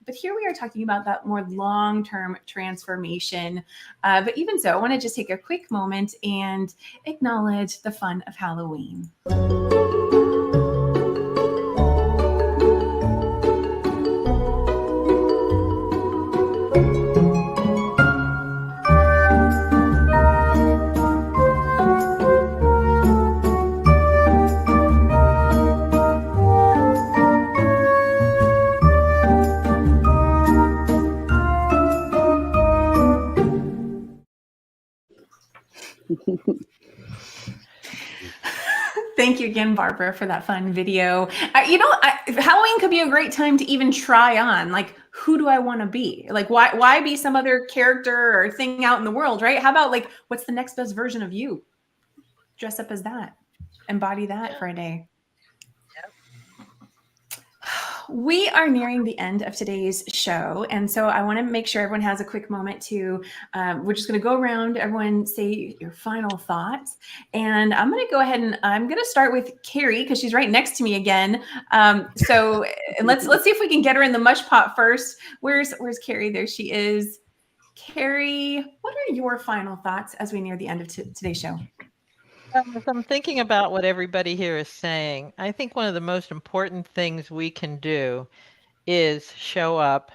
but here we are talking about that more long-term transformation. But even so, I want to just take a quick moment and acknowledge the fun of Halloween. Thank you again, Barbara, for that fun video. Halloween could be a great time to even try on, like, who do I want to be? Like, why be some other character or thing out in the world, right? How about, like, what's the next best version of you? Dress up as that. Embody that for a day. We are nearing the end of today's show. And so I want to make sure everyone has a quick moment to, we're just going to go around, everyone say your final thoughts. And I'm going to go ahead and I'm going to start with Carrie, because she's right next to me again. So let's see if we can get her in the mush pot first. Where's Carrie? There she is. Carrie, what are your final thoughts as we near the end of today's show? As I'm thinking about what everybody here is saying, I think one of the most important things we can do is show up,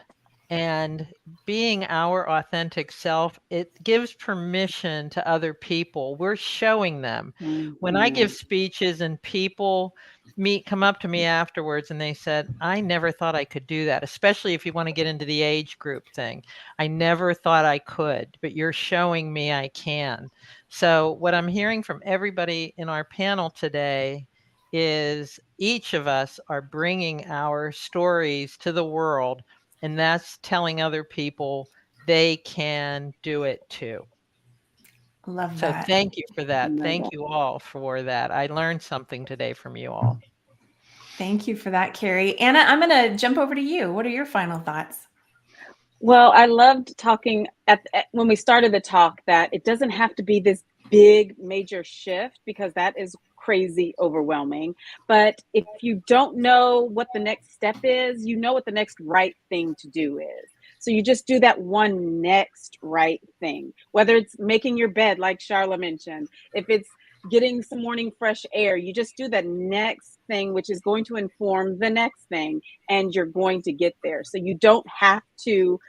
and being our authentic self, it gives permission to other people. We're showing them. When I give speeches and people come up to me afterwards and they said, I never thought I could do that, especially if you want to get into the age group thing. I never thought I could, but you're showing me I can. So what I'm hearing from everybody in our panel today is each of us are bringing our stories to the world, and that's telling other people they can do it too. Love So that. thank you for that. Love Thank that. you all for that. I learned something today from you all. Thank you for that, Carrie. Anna, I'm going to jump over to you. What are your final thoughts? Well, I loved talking when we started the talk that it doesn't have to be this big major shift, because that is crazy overwhelming. But if you don't know what the next step is, you know what the next right thing to do is. So you just do that one next right thing, whether it's making your bed, like Sharla mentioned, if it's getting some morning fresh air, you just do that next thing, which is going to inform the next thing, and you're going to get there. So you don't have to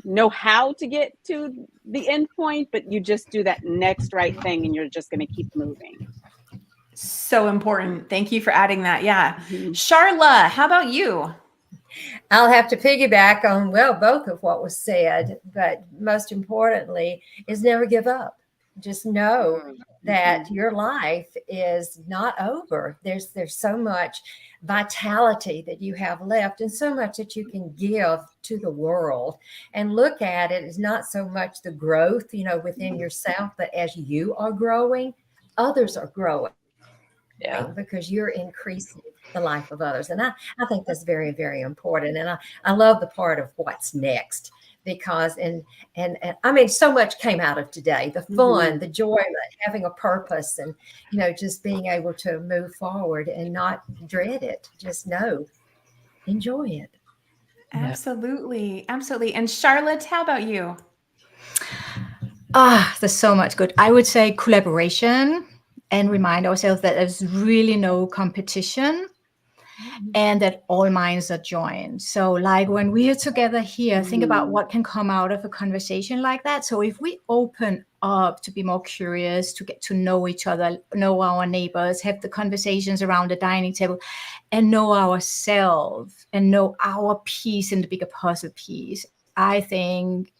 know how to get to the end point, but you just do that next right thing and you're just going to keep moving. So important. Thank you for adding that. Yeah. Sharla, how about you? I'll have to piggyback on, well, both of what was said, but most importantly is never give up. Just know that your life is not over. There's so much vitality that you have left and so much that you can give to the world. And look at it as not so much the growth, within yourself, but as you are growing, others are growing. Yeah. Because you're increasing the life of others. And I think that's very, very important. And I love the part of what's next, because and I mean, so much came out of today, the fun, the joy, having a purpose, and, just being able to move forward and not dread it. Just enjoy it. Absolutely. Absolutely. And Charlotte, how about you? There's so much good. I would say collaboration, and remind ourselves that there's really no competition and that all minds are joined. So like when we are together here, think about what can come out of a conversation like that. So if we open up to be more curious, to get to know each other, know our neighbors, have the conversations around the dining table, and know ourselves and know our piece in the bigger puzzle piece, I think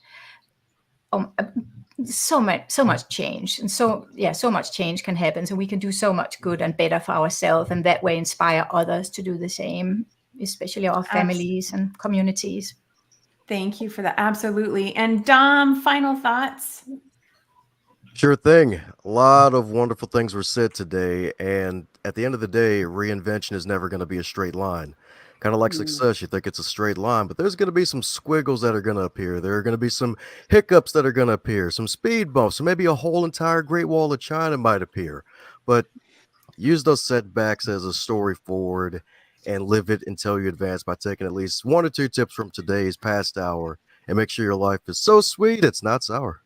so much change, and so much change can happen. So we can do so much good and better for ourselves, and that way inspire others to do the same, especially our families and communities. Thank you for that. Absolutely. And Dom, final thoughts? Sure thing. A lot of wonderful things were said today, and at the end of the day, reinvention is never going to be a straight line. Kind of like success, you think it's a straight line, but there's going to be some squiggles that are going to appear. There are going to be some hiccups that are going to appear, some speed bumps, or maybe a whole entire Great Wall of China might appear. But use those setbacks as a story forward and live it until you advance by taking at least 1 or 2 tips from today's past hour, and make sure your life is so sweet it's not sour.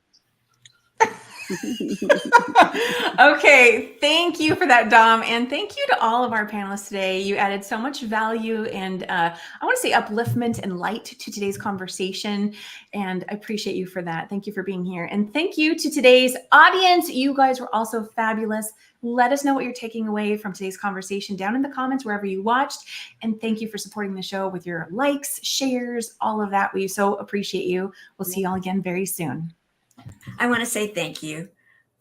Okay, thank you for that, Dom, and thank you to all of our panelists today. You added so much value and I want to say upliftment and light to today's conversation, and I appreciate you for that. Thank you for being here, and thank you to today's audience. You guys were also fabulous. Let us know what you're taking away from today's conversation down in the comments wherever you watched, and thank you for supporting the show with your likes, shares, all of that. We so appreciate you. We'll see you all again very soon. I want to say thank you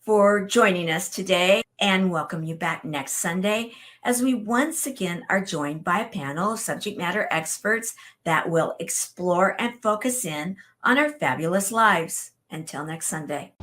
for joining us today and welcome you back next Sunday as we once again are joined by a panel of subject matter experts that will explore and focus in on our fabulous lives. Until next Sunday.